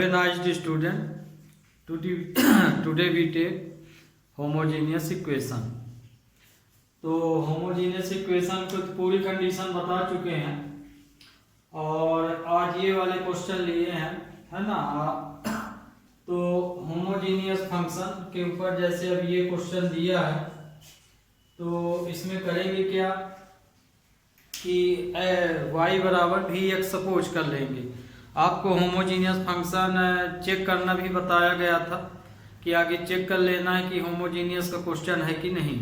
Recognized student, today we take homogeneous equation। तो homogeneous equation को पूरी कंडीशन बता चुके हैं और आज ये वाले क्वेश्चन लिए हैं, है ना। तो homogeneous फंक्शन के ऊपर जैसे अब ये क्वेश्चन दिया है तो इसमें करेंगे क्या कि y बराबर भी x सपोज कर लेंगे। आपको होमोजीनियस फंक्शन चेक करना भी बताया गया था कि आगे चेक कर लेना है कि होमोजीनियस का क्वेश्चन है कि नहीं,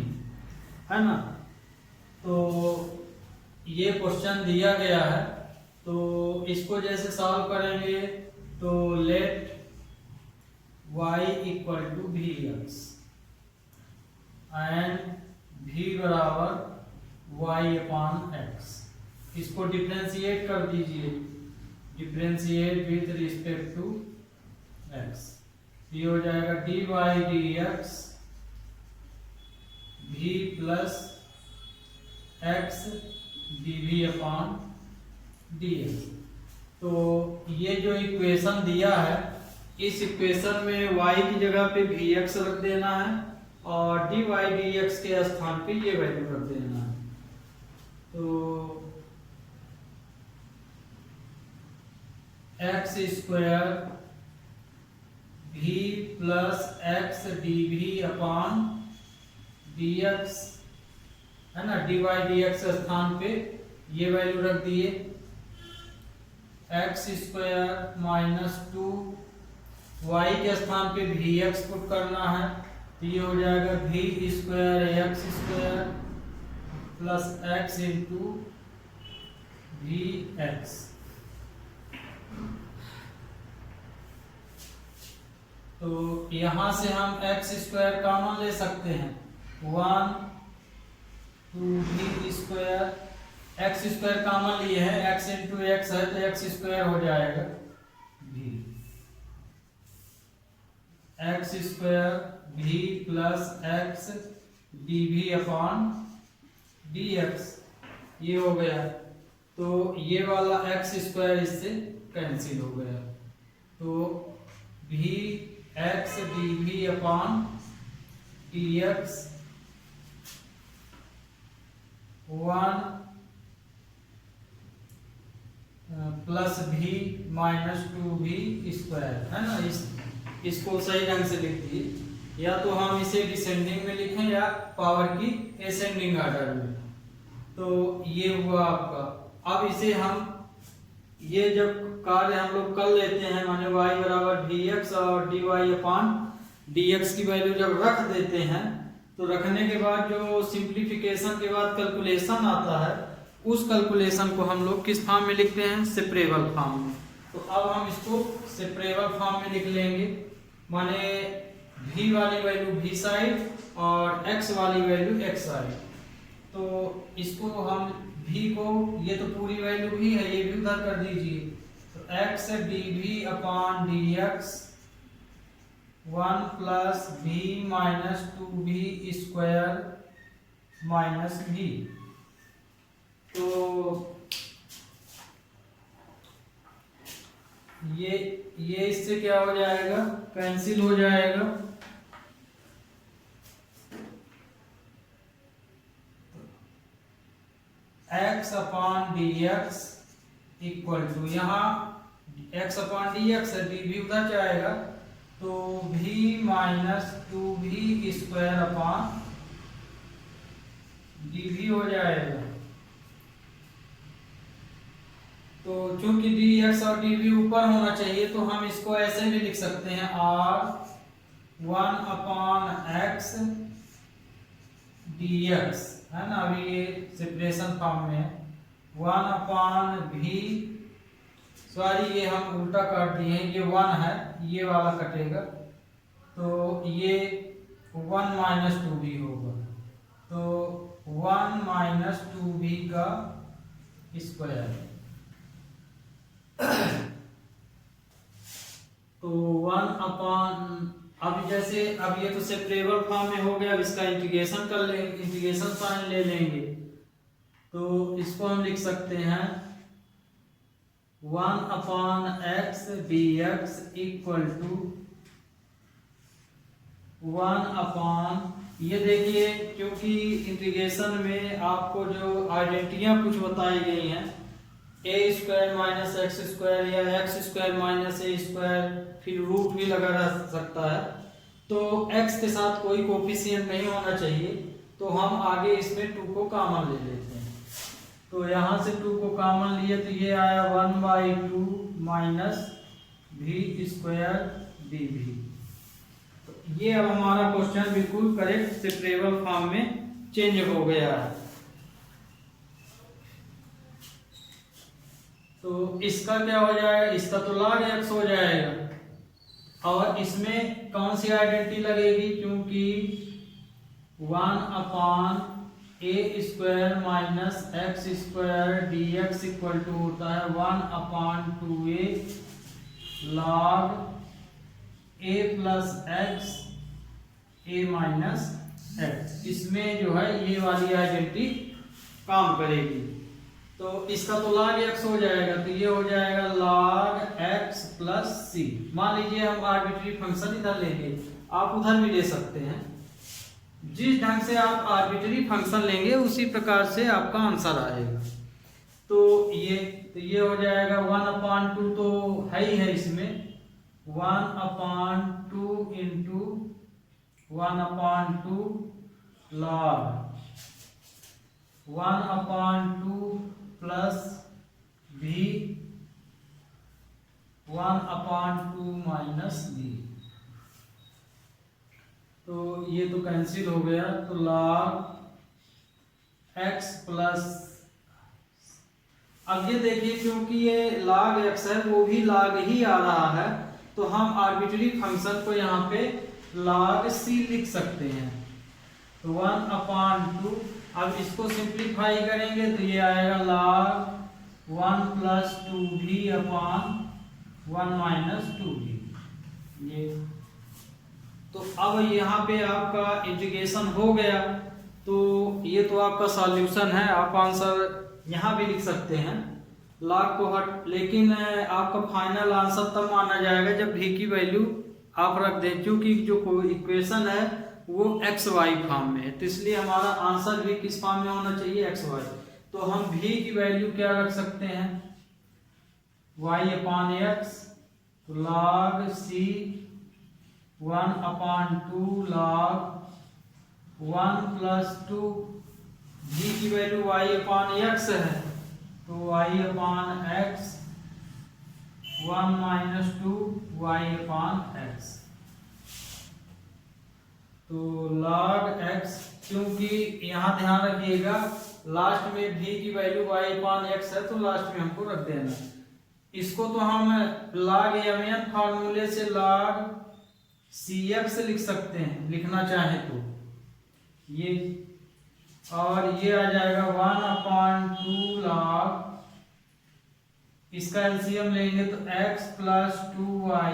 है ना। तो ये क्वेश्चन दिया गया है तो इसको जैसे सॉल्व करेंगे तो let y equal to v x and v बराबर y अपान एक्स। इसको डिफरेंशिएट कर दीजिए, differentiate with respect to x। ये हो जाएगा dy dx v plus x dv upon dx। तो ये जो इक्वेशन दिया है इस इक्वेशन में y की जगह पे vx रख देना है और dy dx के स्थान पे ये वैल्यू रख देना है। तो एक्स स्क्वायर भी प्लस एक्स डी भी अपॉन डी एक्स, है ना। डी वाई डी एक्स स्थान पे ये वैल्यू रख दिए। X square minus two y के स्थान पे भी एक्स पुट करना है तो ये हो जाएगा भी square x square plus x into भी एक्स। तो यहां से हम एक्स स्क्वायर कॉमन ले सकते हैं, one two v square. X square common लिए है, एक्स इंटू एक्स है तो एक्स स्क्वायर हो जाएगा भी एक्स स्क्वायर भी प्लस एक्स डी भी अपॉन डी एक्स। ये हो गया तो ये वाला एक्स स्क्वायर इससे कैंसिल हो गया तो भी एक्स डी भी upon d x one plus भी माइनस टू भी स्क्वायर, है ना। इसको सही ढंग से लिख दिए, या तो हम इसे डिसेंडिंग में लिखें या पावर की एसेंडिंग ऑर्डर में। तो ये हुआ आपका। अब इसे हम ये जब कार्य हम लोग कर लेते हैं माने y बराबर डी एक्स और डी वाई अपान डी एक्स की वैल्यू जब रख देते हैं तो रखने के बाद जो सिंप्लीफिकेशन के बाद कैलकुलेशन आता है उस कैलकुलेशन को हम लोग किस फॉर्म में लिखते हैं, सेपरेबल फॉर्म में। तो अब हम इसको सेपरेबल फॉर्म में लिख लेंगे, माने v वाली वैल्यू v साइड और x वाली वैल्यू x साइड। तो इसको हम v को, ये तो पूरी वैल्यू भी है, ये भी उधर कर दीजिए। तो x डी भी upon d x one plus भी minus two v square minus भी। तो ये इससे क्या हो जाएगा, कैंसिल हो जाएगा। x upon d x equal to, यहाँ x अपॉन डी एक्स है, डी भी उधर जाएगा तो v minus two v square upon d v हो जाएगा। तो चूंकि डी एक्स और डी भी ऊपर होना चाहिए तो हम इसको ऐसे भी लिख सकते हैं, r one upon x D x, है ना। अभी ये सेपरेशन फॉर्म में है, वन अपॉन भी, सॉरी ये हम उल्टा काट दिए हैं, ये वन है, ये वाला कटेगा तो ये वन माइनस टू भी होगा। तो वन माइनस टू भी का स्क्वायर। तो वन अपॉन, अब जैसे अब ये तो सेपरेबल फॉर्म में हो गया, अब इसका इंटीग्रेशन कर लेंगे, इंटीग्रेशन साइन ले लेंगे। तो इसको हम लिख सकते हैं 1/x dx इक्वल टू 1/, ये देखिए क्योंकि इंटीग्रेशन में आपको जो आइडेंटिटियां कुछ बताई गई हैं, a² माइनस x² या x² माइनस a², फिर रूट भी लगा रह सकता है, तो x के साथ कोई कोफिशिएंट नहीं होना चाहिए, तो हम आगे इसमें 2 को कॉमन ले लेते हैं। तो यहाँ से 2 को कॉमन लिए तो ये आया 1/2 माइनस v² dv। तो ये अब हमारा क्वेश्चन बिल्कुल करेक्ट सेपरेबल फॉर्म में चेंज हो गया है। तो इसका क्या हो जाएगा, इसका तो log x हो जाएगा, और इसमें कौन सी आइडेंटिटी लगेगी, क्योंकि 1/a² minus x² dx equal to होता है 1/2a log a plus x a minus x। इसमें जो है ये वाली आइडेंटिटी काम करेगी। तो इसका तो log x हो जाएगा, तो ये हो जाएगा log x प्लस c। मान लीजिए हम आर्बिट्री फंक्शन इधर लेंगे, आप उधर भी ले सकते हैं, जिस ढंग से आप आर्बिट्री फंक्शन लेंगे उसी प्रकार से आपका आंसर आएगा। तो ये हो जाएगा 1/2 तो है ही है इसमें, 1/2 into 1/2 log 1/2 plus v 1/2 minus v। तो ये तो कैंसिल हो गया, तो log x प्लस, अब ये देखिए क्योंकि ये log x है वो भी log ही आ रहा है, तो हम आर्बिट्री फंक्शन को यहाँ पे log c लिख सकते हैं। तो 1/2, अब इसको सिंप्लीफाई करेंगे तो ये आएगा log 1 प्लस 2v अपान 1 माइनस 2v। ये तो अब यहाँ पे आपका इंटीग्रेशन हो गया, तो ये तो आपका सॉल्यूशन है, आप आंसर यहाँ भी लिख सकते हैं log को हट, लेकिन आपका फाइनल आंसर तब माना जाएगा जब v की वैल्यू आप रख दें, क्योंकि जो इक्वेशन है वो xy फॉर्म में है, तो इसलिए हमारा आंसर भी किस फॉर्म में होना चाहिए, xy। तो हम v की वैल्यू क्या रख सकते हैं, y/x, तो log c 1/2 log 1 plus 2, v की वैल्यू y/x है, तो y/x 1 माइनस 2 y/x। तो log x, क्योंकि यहाँ ध्यान रखिएगा लास्ट में v की वैल्यू y/x है, तो लास्ट में हमको रख देना। इसको तो हम log mn फार्मूले से log cx लिख सकते हैं, लिखना चाहे तो ये, और ये आ जाएगा 1/2 log, इसका एलसीएम लेंगे तो x plus 2y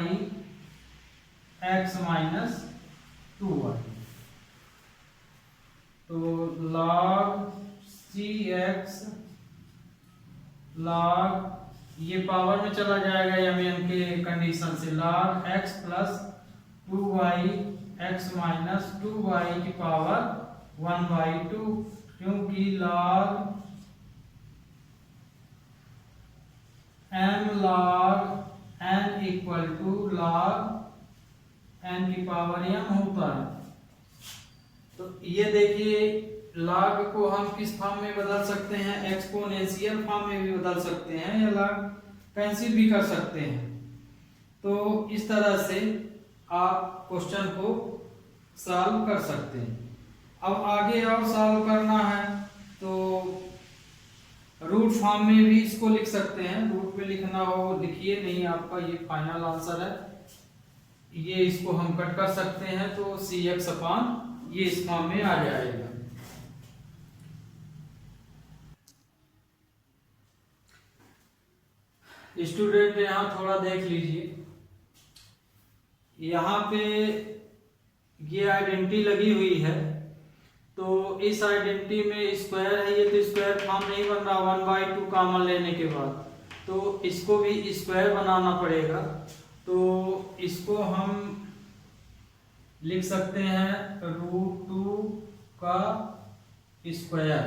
x minus 2y। तो log cx log, ये पावर में चला जाएगा mn के कंडीशन से, log x plus 2y x minus 2y की पावर 1/2, क्योंकि log m log n equal to log n की पावर m होता है। तो ये देखिए log को हम किस फॉर्म में बदल सकते हैं, एक्सपोनेंशियल फॉर्म में भी बदल सकते हैं, या log कैंसिल भी कर सकते हैं। तो इस तरह से आप क्वेश्चन को सॉल्व कर सकते हैं। अब आगे और सॉल्व करना है तो रूट फॉर्म में भी इसको लिख सकते हैं, रूट में लिखना हो लिखिए, नहीं आपका ये फाइनल आंसर है, ये इसको हम कट कर सकते हैं, तो cx अपान ये इस फॉर्म में आ जाएगा। स्टूडेंट यहाँ थोड़ा देख लीजिए, यहाँ पे ये आइडेंटिटी लगी हुई है, तो इस आइडेंटिटी में स्क्वायर है, ये तो स्क्वायर फॉर्म नहीं बन रहा 1/2 कॉमन लेने के बाद, तो इसको भी स्क्वायर बनाना पड़ेगा। तो इसको हम लिख सकते हैं √2 का स्क्वायर।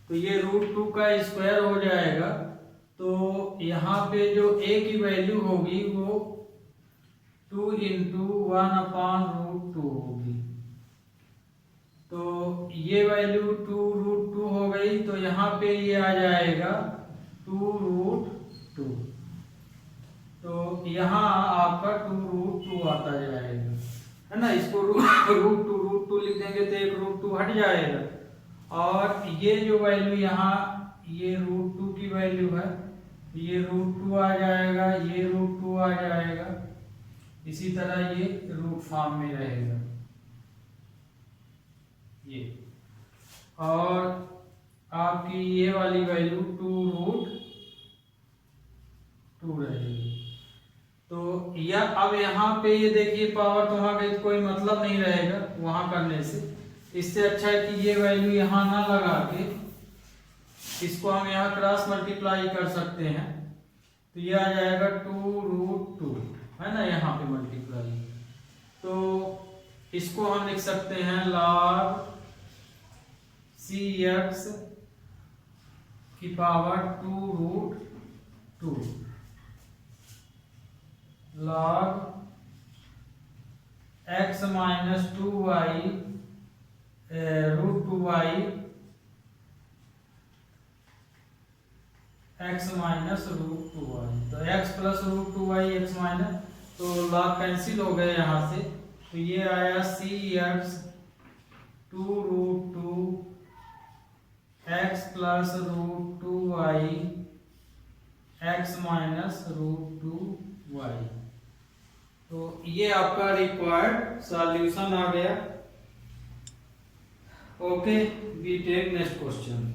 तो ये √2 का स्क्वायर हो जाएगा। तो यहाँ पे जो a की वैल्यू होगी वो 2 × 1/√2 होगी। तो ये वैल्यू 2√2 हो गई। तो यहाँ पे ये आ जाएगा 2√2। तो यहाँ आपका 2√2 आता जाएगा, है ना। इसको √2 लिख देंगे तो एक √2 हट जाएगा। और ये जो वैल्यू यहाँ ये √2 की वैल्यू है, ये √2 आ जाएगा, ये √2 आ जाएगा। इसी तरह ये रूट फॉर्म में रहेगा ये। और आपकी ये वाली वैल्यू 2√2 रहेगी। तो या अब यहाँ पे ये देखिए पावर तो वहां गई, कोई मतलब नहीं रहेगा वहां करने से। इससे अच्छा है कि ये वैल्यू यहाँ ना लगा के इसको हम यहाँ क्रॉस मल्टीप्लाई कर सकते हैं। तो ये आ जाएगा 2√2, है ना, यहाँ पे मल्टीप्लाई। तो इसको हम लिख सकते हैं log cx की power 2√2 log x - 2y √2y x - √2y। तो x + √2y x माइनस, तो log कैंसिल हो गए यहाँ से। तो ये आया cx 2√2 x + √2y x - √2y। तो ये आपका रिक्वायर्ड सॉल्यूशन आ गया। Okay, we take next question.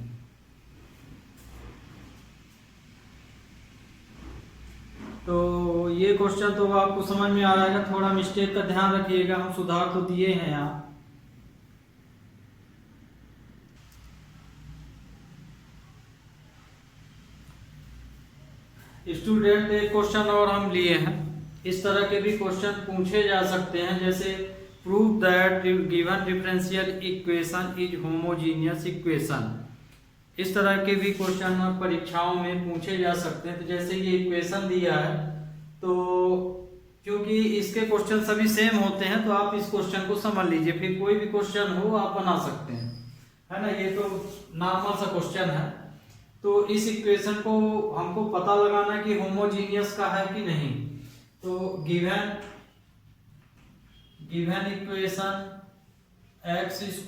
तो ये क्वेश्चन तो आपको समझ में आ रहा है, थोड़ा मिस्टेक का ध्यान रखिएगा, हम सुधार तो दिए हैं यहाँ। स्टूडेंट एक क्वेश्चन और हम लिए हैं। इस तरह के भी क्वेश्चन पूछे जा सकते हैं, जैसे prove that given differential equation is homogeneous equation. इस तरह के भी क्वेश्चन परीक्षाओं में पूछे जा सकते हैं। तो जैसे ये इक्वेशन दिया है, तो क्योंकि इसके क्वेश्चन सभी सेम होते हैं तो आप इस क्वेश्चन को समझ लीजिए, फिर कोई भी क्वेश्चन हो आप बना सकते हैं, है ना। ये तो नॉर्मल सा क्वेश्चन है। तो इस इक्वेशन को हमको पता लगाना कि होमोजीनियस का है कि नहीं। तो given equation x² +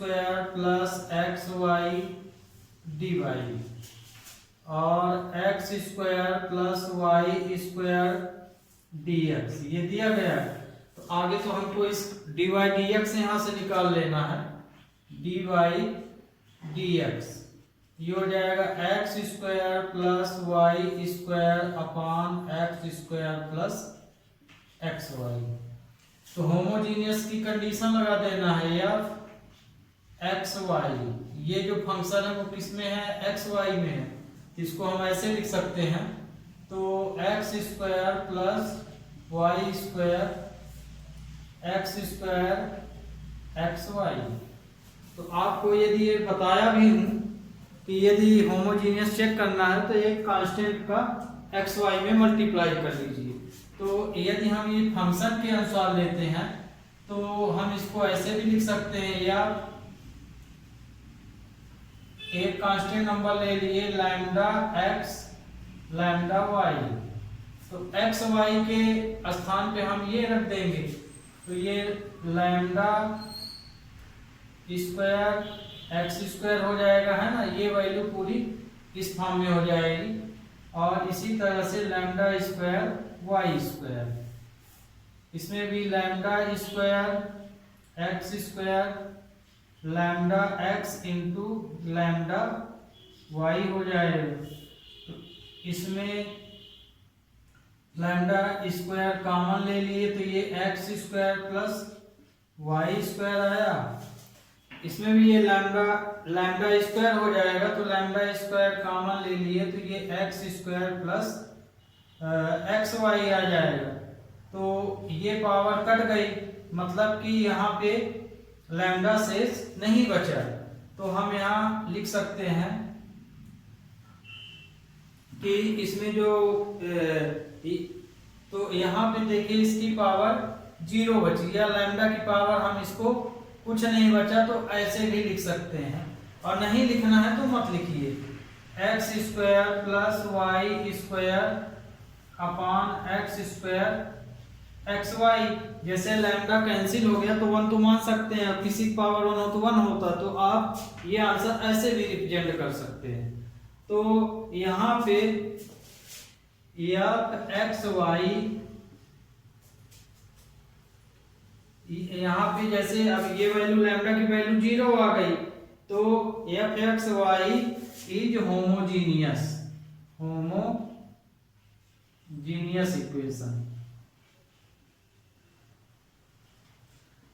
xy dy और x² + y² dx ये दिया गया है। तो आगे तो हमको इस dy dx यहाँ से निकाल लेना है। dy dx ये हो जाएगा x² + y² x² + xy। तो होमोजीनियस की कंडीशन लगा देना है, या xy ये जो फंक्शन है वो किस में है, xy में है। इसको हम ऐसे लिख सकते हैं। तो x² + y² xy। तो आपको यदि ये बताया भी हूं कि यदि होमोजीनियस चेक करना है तो एक कांस्टेंट का xy में मल्टीप्लाई कर लीजिए। तो यदि हम ये फंक्शन के अनुसार लेते हैं तो हम इसको ऐसे भी लिख सकते हैं, या एक कांस्टेंट नंबर ले लिए λx λy। तो xy के स्थान पे हम ये रख देंगे। तो ये λ² x² हो जाएगा, है ना। ये वैल्यू पूरी इस फॉर्म में हो जाएगी। और इसी तरह से λ² y², इसमें भी λ² x² λx × λy हो जाएगा। तो इसमें λ² कॉमन ले लिए तो ये x² + y² आया। इसमें भी ये लैम्डा स्क्वायर हो जाएगा, तो लैम्डा स्क्वायर कॉमन ले लिए तो ये x square plus x y आ जाएगा। तो ये पावर कट गई, मतलब कि यहाँ पे लैम्डा शेष नहीं बचा। तो हम यहाँ लिख सकते हैं कि इसमें जो तो यहाँ पे देखिए इसकी पावर 0 बची, या लैम्डा की पावर हम इसको कुछ नहीं बचा, तो ऐसे भी लिख सकते हैं। और नहीं लिखना है तो मत लिखिए, x square plus y square upon x square x y. जैसे लैम्डा कैंसिल हो गया तो 1 तो मान सकते हैं, अब किसी की पावर 1 हो तो 1 होता, तो आप ये आंसर ऐसे भी रिप्रेजेंट कर सकते हैं। तो यहाँ पे एक्स वाई, यहाँ पे जैसे अब ये वैल्यू लैम्डा की वैल्यू 0 आ गई, तो f x y is homogeneous equation.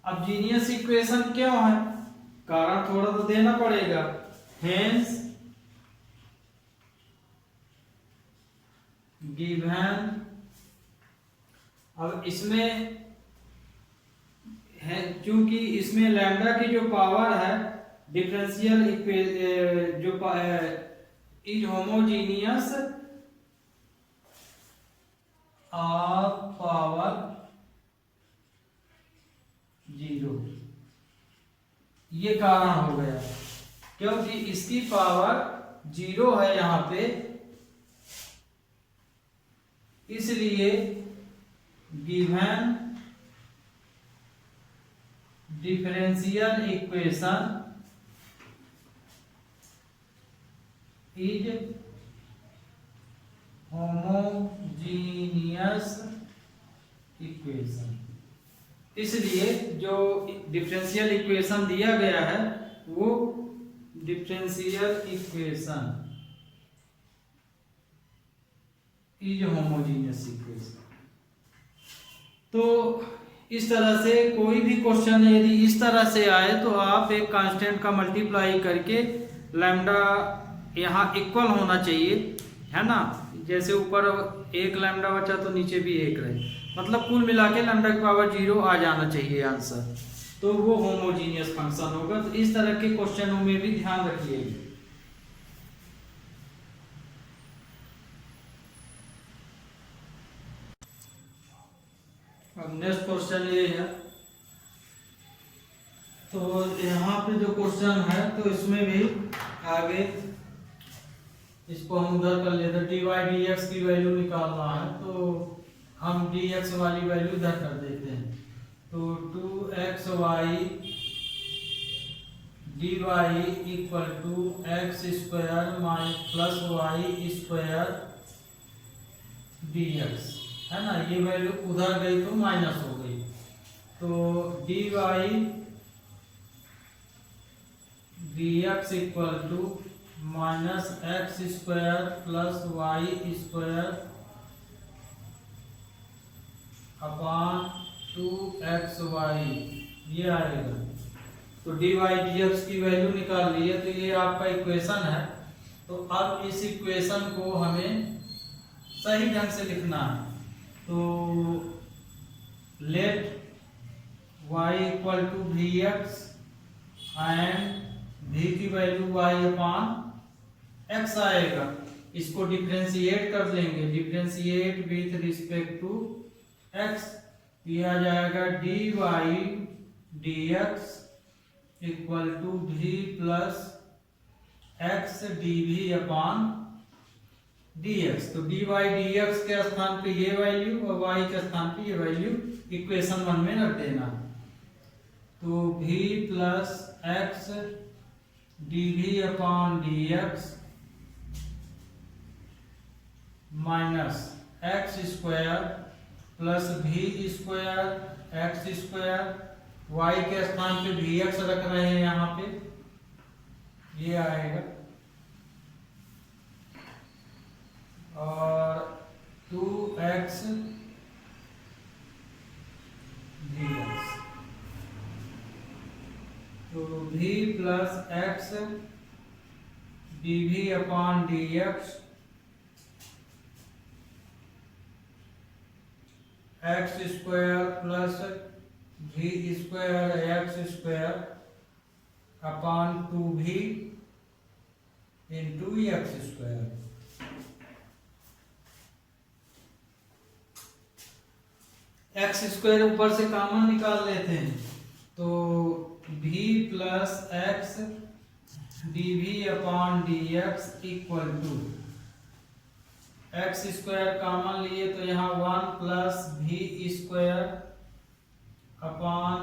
अब जीनियस इक्वेशन क्यों है, कारण थोड़ा तो देना पड़ेगा। हेंस गिवन, अब इसमें है क्योंकि इसमें लैम्डा की जो पावर है डिफरेंशियल जो इज होमोजीनियस ऑफ पावर 0, ये कारण हो गया क्योंकि इसकी पावर 0 है यहाँ पे, इसलिए given differential equation is homogeneous equation. इसलिए जो डिफरेंशियल इक्वेशन दिया गया है वो differential equation is homogeneous equation. तो इस तरह से कोई भी क्वेश्चन यदि इस तरह से आए तो आप एक कांस्टेंट का मल्टीप्लाई करके लैम्डा यहाँ इक्वल होना चाहिए, है ना। जैसे ऊपर 1 लैम्डा बचा तो नीचे भी 1 रहे, मतलब कुल मिला के लैम्डा की पावर 0 आ जाना चाहिए आंसर, तो वो होमोजीनियस फंक्शन होगा। तो इस तरह के क्वेश्चनों में भी ध्यान रखिएगा। अब नेक्स्ट क्वेश्चन ये है, तो यहाँ पे जो क्वेश्चन है तो इसमें भी आगे इसको हम उधर कर लेते, डी वाई डी एक्स की वैल्यू निकालना है, तो हम डी एक्स वाली वैल्यू इधर कर देते हैं। तो 2x y d y equal to x square plus y square d x, है ना। ये वैल्यू उधर गई तो माइनस हो गई, तो d y d x equal to minus x square plus y square upon 2xy, ये आएगा। तो डी वाई डी एक्स की वैल्यू निकाल ली है, तो ये आपका इक्वेशन है। तो अब इस इक्वेशन को हमें सही ढंग से लिखना है। तो let y equal to v x and v की वैल्यू y अपॉन x आएगा। इसको डिफरेंशिएट कर लेंगे, differentiate with respect to x, ये आ जाएगा d y d x equal to v plus x d v upon d x. तो d y d x के स्थान पे ये वैल्यू और y के स्थान पे ये वैल्यू इक्वेशन 1 में रख देना। तो v plus x d v upon d x minus x square plus v square x square, y के स्थान पे वी एक्स रख रहे हैं यहाँ पे, ये आएगा, और 2x dx। तो v plus x dv upon dx x square plus v square x square upon 2v into x square. X square ऊपर से कॉमन निकाल लेते हैं, तो v plus x dv upon dx equal to x square common लिए तो यहाँ 1 plus v square upon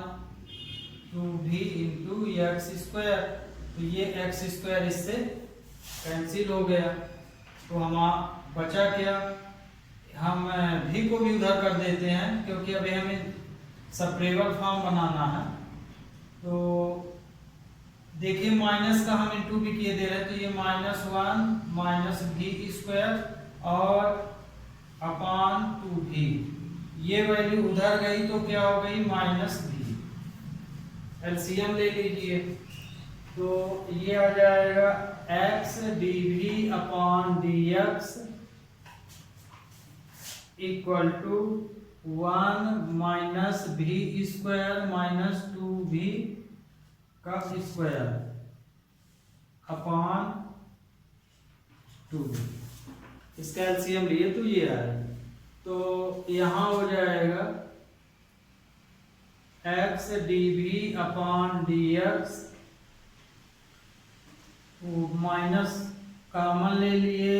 2v into x square. तो ये एक्स स्क्वायर इससे कैंसिल हो गया, तो हम बचा क्या, हम v को भी उधर कर देते हैं क्योंकि अभी हमें सेपरेबल फॉर्म बनाना है। तो देखिए माइनस का हम इंटू भी किए दे रहे हैं, तो ये -1 माइनस v स्क्वायर और अपॉन 2v, ये वैल्यू उधर गई तो क्या हो गई -v। एलसीएम ले लीजिए, तो ये आ जाएगा x dv upon dx equal to 1 minus v square minus 2v का स्क्वायर अपॉन 2v। इसका एलसीएम लिए तो ये आएगा, तो यहाँ हो जाएगा x dv upon dx, minus common ले लिए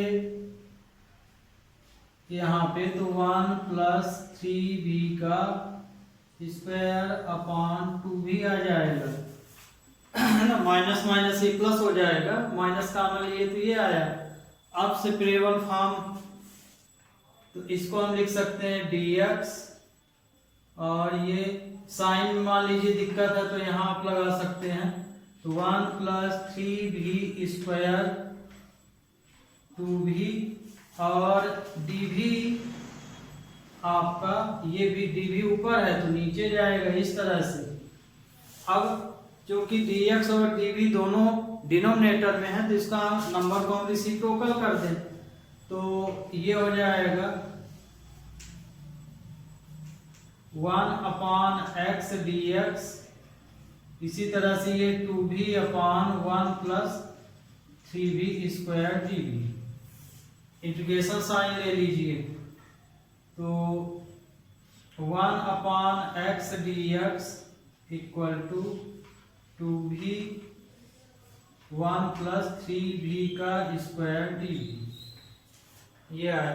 यहाँ पे, तो 1 प्लस 3v का स्क्वायर अपॉन 2v आ जाएगा, माइनस माइनस ये प्लस हो जाएगा, माइनस कॉमन लिए तो ये आया। अब सेपरेबल फॉर्म, तो इसको हम लिख सकते हैं dx, और ये साइन मान लीजिए दिक्कत है तो यहाँ आप लगा सकते हैं, तो 1 प्लस 3v स्क्वायर 2v और dv आपका, ये भी dv ऊपर है तो नीचे जाएगा इस तरह से। अब क्योंकि dx और dv दोनों डिनोमिनेटर में है तो इसका नंबर को हम रेसिप्रोकल कर दें, तो ये हो जाएगा 1 अपॉन x dx, इसी तरह से ये 2v upon 1 plus 3v square dv। Integration sign ले लीजिए, तो 1 upon x dx equal to 2v 1 plus 3v का स्क्वायर dv। ये है,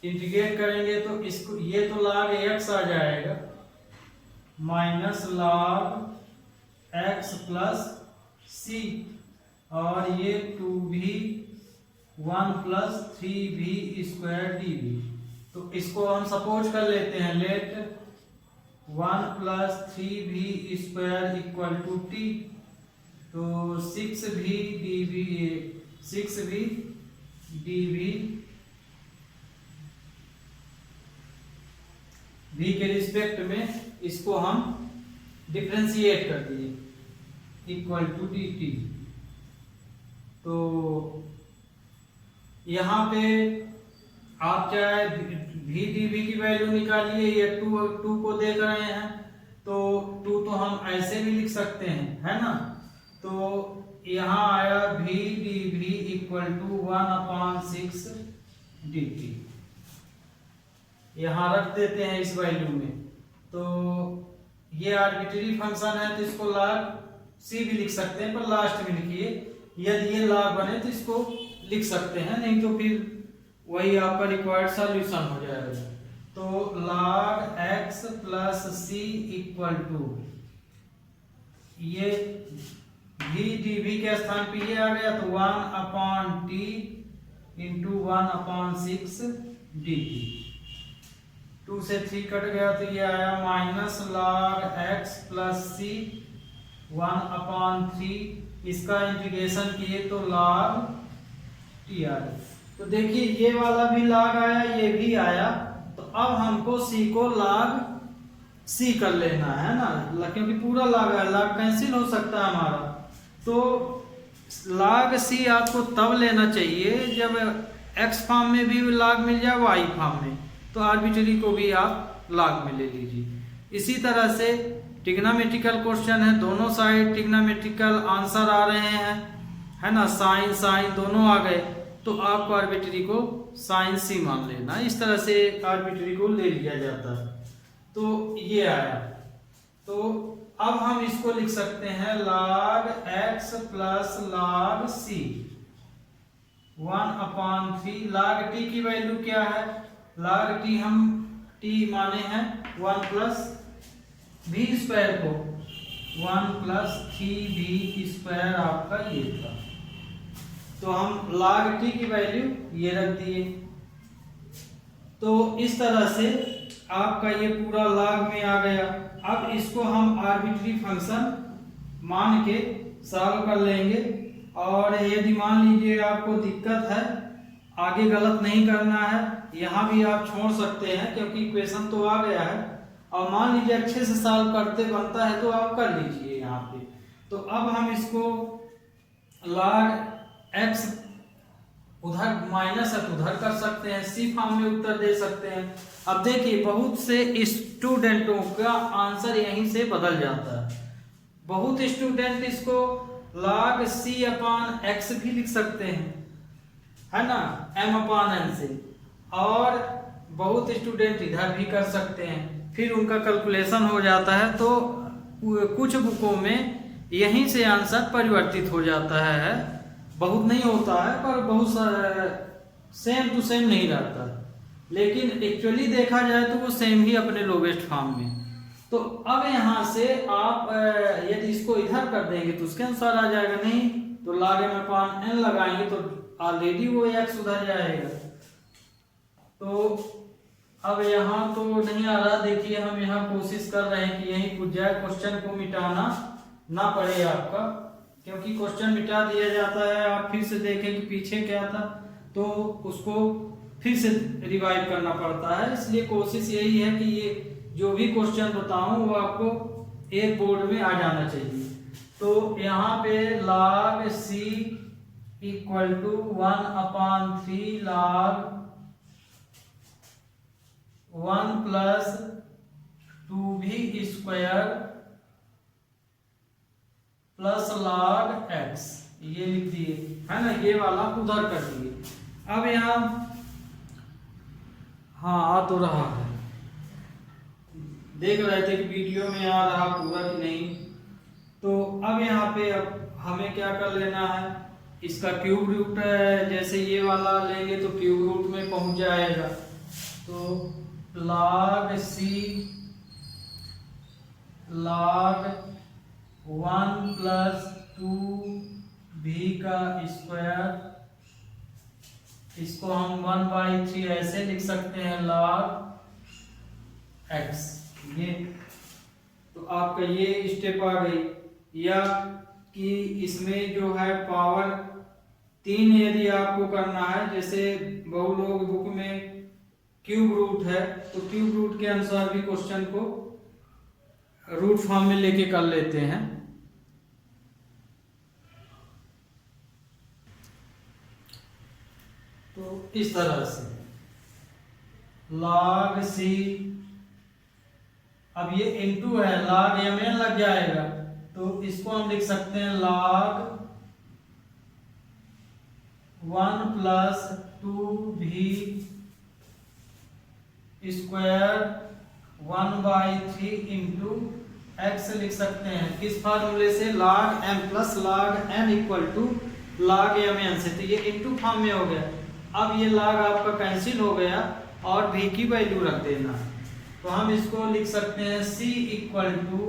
इंटीग्रेट करेंगे तो इसको, ये तो log x आ जाएगा minus log x plus c, और ये 2v 1 plus 3v square dv। तो इसको हम सपोज कर लेते हैं, let 1 plus 3v square equal to t, तो 6v dv v के रिस्पेक्ट में इसको हम डिफरेंशिएट कर दिए इक्वल टू dt। तो यहाँ पे आप चाहे v dv की वैल्यू निकालिए, या 2 को देख रहे हैं तो 2 तो हम ऐसे भी लिख सकते हैं, है ना। तो यहाँ आया v dv equal to 1/6 dt, यहाँ रख देते हैं इस वैल्यू में। तो ये आर्बिट्री फंक्शन है तो इसको log c भी लिख सकते हैं, पर लास्ट में लिखिए, यदि ये log बने तो इसको लिख सकते हैं, नहीं तो फिर वही आपका रिक्वायर्ड सॉल्यूशन हो जाएगा। तो log x plus c equal to, ये v dv के स्थान पे ये आ गया, तो 1/t इंटू 1/6 dt। 2 से 3 कट गया तो ये आया minus log x plus c 1/3, इसका इंटीग्रेशन किए तो log t आ गया। तो देखिए ये वाला भी log आया, ये भी आया, तो अब हमको c को log सी कर लेना है ना, क्योंकि पूरा लाग है, लाग कैंसिल हो सकता है हमारा। तो लाग सी आपको तब लेना चाहिए जब एक्स फॉर्म में भी लाग मिल जाए, वाई फॉर्म में, तो आर्बिट्री को भी आप लाग में ले लीजिए। इसी तरह से ट्रिग्नोमेट्रिकल क्वेश्चन है, दोनों साइड ट्रिग्नोमेट्रिकल आंसर आ रहे हैं, है ना, साइन साइन दोनों आ गए, तो आपको आर्बिट्री को साइन सी मान लेना। इस तरह से आर्बिट्री को ले लिया जाता है। तो ये आया। तो अब हम इसको लिख सकते हैं log x plus log c 1/3। log t की वैल्यू क्या है? log t हम t माने हैं 1 प्लस v स्क्वायर को, 1 प्लस 3v स्क्वायर आपका ये था। तो हम log t की वैल्यू ये रख दिए। तो इस तरह से आपका ये पूरा log में आ गया। अब इसको हम आर्बिट्री फंक्शन मान के सॉल्व कर लेंगे। और यदि मान लीजिए आपको दिक्कत है, आगे गलत नहीं करना है, यहाँ भी आप छोड़ सकते हैं क्योंकि इक्वेशन तो आ गया है। और मान लीजिए अच्छे से सॉल्व करते बनता है तो आप कर लीजिए यहाँ पे। तो अब हम इसको log x उधर माइनस है तो उधर कर सकते हैं, सी फॉर्म में उत्तर दे सकते हैं। अब देखिए बहुत से स्टूडेंटों का आंसर यहीं से बदल जाता है। बहुत स्टूडेंट इसको log c/x भी लिख सकते हैं, है ना, m/n से, और बहुत स्टूडेंट इधर भी कर सकते हैं। फिर उनका कैलकुलेशन हो जाता है तो कुछ बुकों में यहीं से आंसर परिवर्तित हो जाता है। बहुत नहीं होता है पर बहुत सेम टू सेम नहीं रहता, लेकिन एक्चुअली देखा जाए तो वो सेम ही अपने लोवेस्ट फॉर्म में। तो अब यहाँ से आप यदि इसको इधर कर देंगे तो उसके अनुसार आ जाएगा, नहीं तो log m/n लगाएंगे तो ऑलरेडी वो x उधर जाएगा। तो अब यहाँ तो नहीं आ रहा, देखिए हम यहाँ कोशिश कर रहे हैं कि यहीं कुछ जाए, क्वेश्चन को मिटाना ना पड़े आपका, क्योंकि क्वेश्चन मिटा दिया जाता है, आप फिर से देखें कि पीछे क्या था तो उसको फिर से रिवाइव करना पड़ता है। इसलिए कोशिश यही है कि ये जो भी क्वेश्चन बताऊं वो आपको एक बोर्ड में आ जाना चाहिए। तो यहाँ पे log c equal to 1/3 log 1 plus 2v square plus log x, ये लिख दिए, है ना, ये वाला उधर कर दिए। अब यहाँ हाँ आ तो रहा है, देख रहे थे कि वीडियो में आ रहा पूरा कि नहीं। तो अब यहाँ पे अब हमें क्या कर लेना है, इसका क्यूब रूट जैसे ये वाला लेंगे तो क्यूब रूट में पहुंच जाएगा। तो log c log 1 plus 2v का स्क्वायर, इसको हम 1/3 ऐसे लिख सकते हैं log x। ये तो आपका ये स्टेप आ गई। या कि इसमें जो है पावर 3 यदि आपको करना है, जैसे बहु लोग बुक में क्यूब रूट है तो क्यूब रूट के अनुसार भी क्वेश्चन को रूट फॉर्म में लेके कर लेते हैं। तो इस तरह से log c, अब ये इनटू है, log mn लग जाएगा, तो इसको हम लिख सकते हैं log 1 plus 2v square 1/3 into x लिख सकते हैं किस फार्मूले से, log m plus log n equal to log mn से। तो ये इंटू फॉर्म में हो गया। अब ये log आपका कैंसिल हो गया और v की वैल्यू रख देना। तो हम इसको लिख सकते हैं c equal to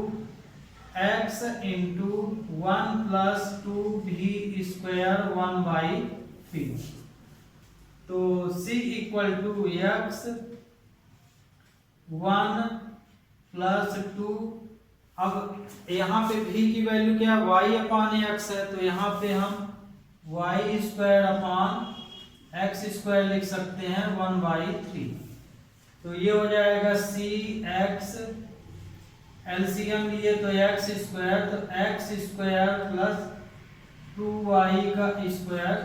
x into 1 plus 2v square 1/3। तो c equal to x 1 plus 2, अब यहाँ पे v की वैल्यू क्या है, y/x है, तो यहाँ पे हम y square upon x square लिख सकते हैं 1/3। तो ये हो जाएगा c x एलसीएम लिए तो एक्स स्क्वायर, तो एक्स स्क्वायर प्लस 2y का स्क्वायर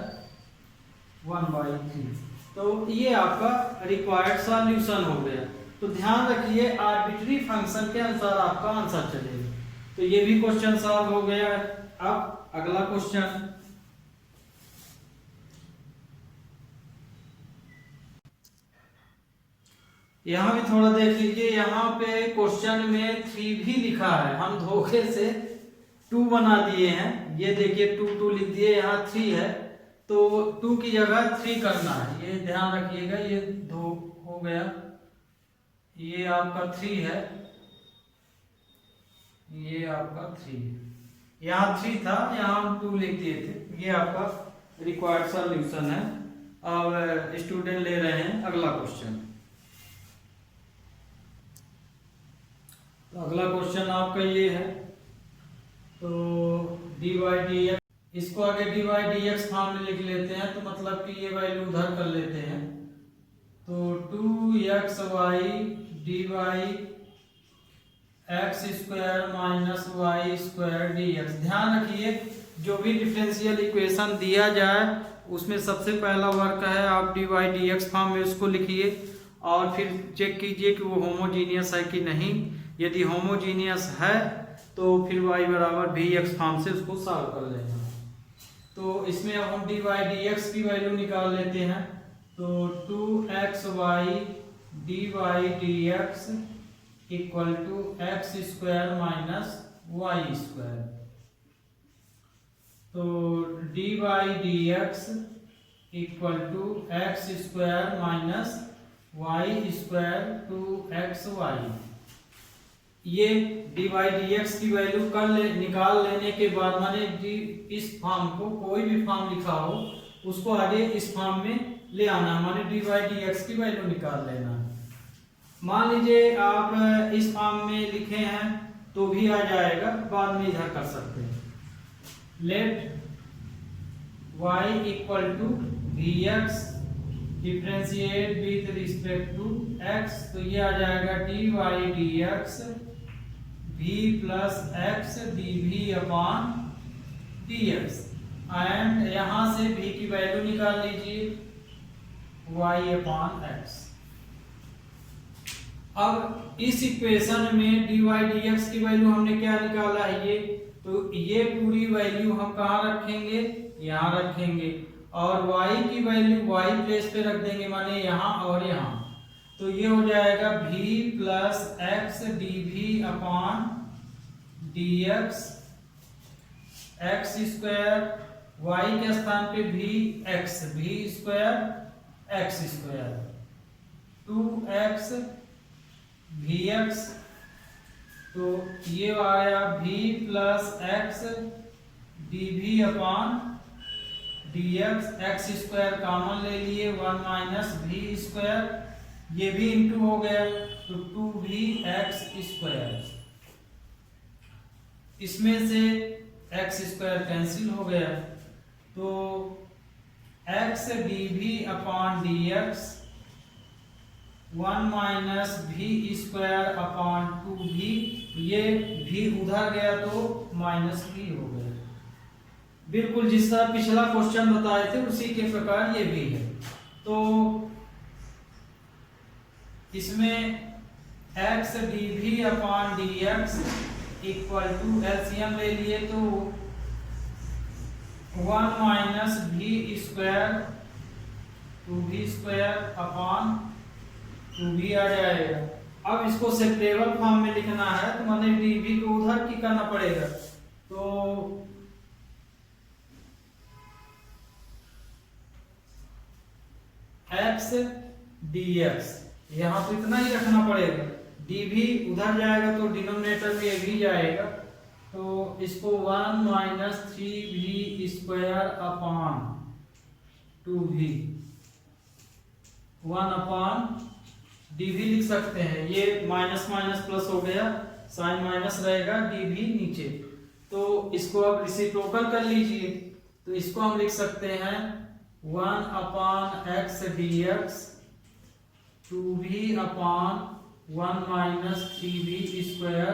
1/3। तो ये आपका रिक्वायर्ड सॉल्यूशन हो गया। तो ध्यान रखिए आर्बिट्री फंक्शन के अनुसार आपका आंसर चलेगा। तो ये भी क्वेश्चन सॉल्व हो गया। अब अगला क्वेश्चन, यहाँ भी थोड़ा देख लीजिए। यहाँ पे क्वेश्चन में 3 भी लिखा है, हम धोखे से 2 बना दिए हैं। ये देखिए 2 लिख दिए, यहाँ 3 है तो 2 की जगह 3 करना है, ये ध्यान रखिएगा। ये 2 हो गया, ये आपका 3 है, ये आपका 3 है। यहाँ 3 था, यहाँ हम 2 लिख दिए थे। ये आपका रिक्वायर्ड सॉल्यूशन है। अब स्टूडेंट ले रहे हैं अगला क्वेश्चन। तो अगला क्वेश्चन आपका ये है, तो dy dx, इसको आगे dy dx फॉर्म में लिख लेते हैं, तो मतलब कि ये वैल्यू उधर कर लेते हैं। तो 2xy dy x square minus y square dx। ध्यान रखिए जो भी डिफरेंशियल इक्वेशन दिया जाए उसमें सबसे पहला वर्क है आप dy dx फॉर्म में उसको लिखिए और फिर चेक कीजिए कि वो होमोजीनियस है कि नहीं। यदि होमोजीनियस है तो फिर y बराबर vx फॉर्म से उसको सॉल्व कर लेना। तो इसमें अब हम dy dx की वैल्यू निकाल लेते हैं। तो 2xy dy dx equal to x square minus y square. तो dy dx equal to x square minus y square 2xy। ये dy dx की वैल्यू निकाल लेने के बाद माने इस फॉर्म को, कोई भी फॉर्म लिखा हो उसको आगे इस फॉर्म में ले आना है, माने dy dx की वैल्यू निकाल लेना है। मान लीजिए आप इस फॉर्म में लिखे हैं तो भी आ जाएगा, बाद में इधर कर सकते हैं। Let y equal to vx differentiate with respect to x। तो ये आ जाएगा dy dx v plus x dv upon dx। And यहां से v की वैल्यू निकाल लीजिए y अपॉन x। अब इस इक्वेशन में dy dx की वैल्यू हमने क्या निकाला है, ये तो ये पूरी वैल्यू हम कहाँ रखेंगे, यहाँ रखेंगे और y की वैल्यू y प्लेस पे रख देंगे, माने यहाँ और यहाँ। तो ये हो जाएगा v plus x dv upon dx x square, y के स्थान पे vx v square x square 2x vx। तो ये आया v plus x dv upon dx, x square common ले लिए 1 माइनस v स्क्वायर, ये भी इंटू हो गया तो 2vx स्क्वायर। इसमें से x स्क्वायर कैंसिल हो गया तो x dv upon dx 1 minus v square upon 2v, ये v उधर गया तो माइनस v हो गया। बिल्कुल जिस तरह पिछला क्वेश्चन बताए थे उसी के प्रकार ये भी है। तो इसमें x dv upon dx equal to LCM ले लिए तो 1 minus v square 2v square upon 2v आ जाएगा। अब इसको सेपरेबल फॉर्म में लिखना है तो माने dv को उधर की करना पड़ेगा। तो x dx यहाँ तो इतना ही रखना पड़ेगा, dv उधर जाएगा तो डिनोमिनेटर में ये भी जाएगा। तो इसको 1 minus 3v square upon 2v 1 upon dv लिख सकते हैं। ये माइनस माइनस प्लस हो गया, साइन माइनस रहेगा, dv नीचे। तो इसको अब रेसिप्रोकल कर लीजिए तो इसको हम लिख सकते हैं 1 upon x dx 2v upon 1 minus 3v square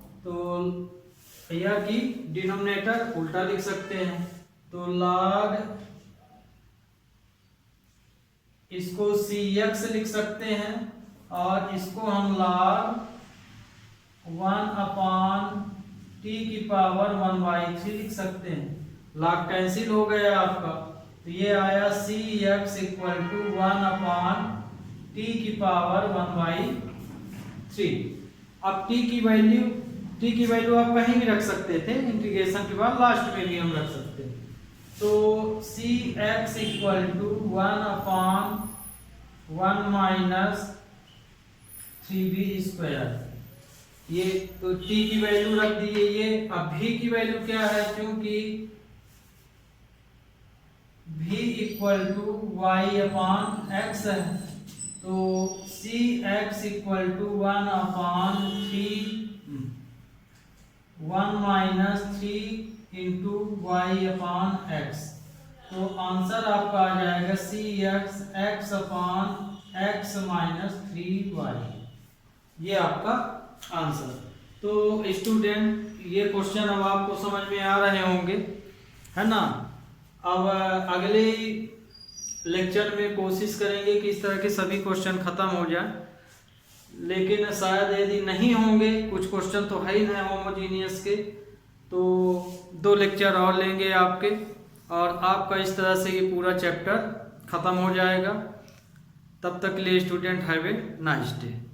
तो या कि डिनोमिनेटर उल्टा लिख सकते हैं, तो log इसको cx लिख सकते हैं और इसको हम log 1/t⁻⁴ लिख सकते हैं। log कैंसिल हो गया आपका, तो ये आया cx इक्वल टू 1/t⁻⁴। अब t की वैल्यू आप कहीं भी रख सकते थे, इंटीग्रेशन के बाद लास्ट में भी हम रख सकते हैं। तो cx इक्वल टू 1/1 - 3b²। ये तो t की वैल्यू रख दी ये। अब v की वैल्यू क्या है, क्योंकि v इक्वल टू y/x है, तो cx equal to 1/3 into y/x। तो आंसर आपका आ जाएगा cx x/x - 3y। ये आपका आंसर। तो स्टूडेंट ये क्वेश्चन अब आपको समझ में आ रहे होंगे, है ना। अब अगले लेक्चर में कोशिश करेंगे कि इस तरह के सभी क्वेश्चन खत्म हो जाए, लेकिन शायद यदि नहीं होंगे, कुछ क्वेश्चन तो है ही नहीं होमोजीनियस के, तो 2 लेक्चर और लेंगे आपके, और आपका इस तरह से ये पूरा चैप्टर खत्म हो जाएगा। तब तक के लिए student have a nice day.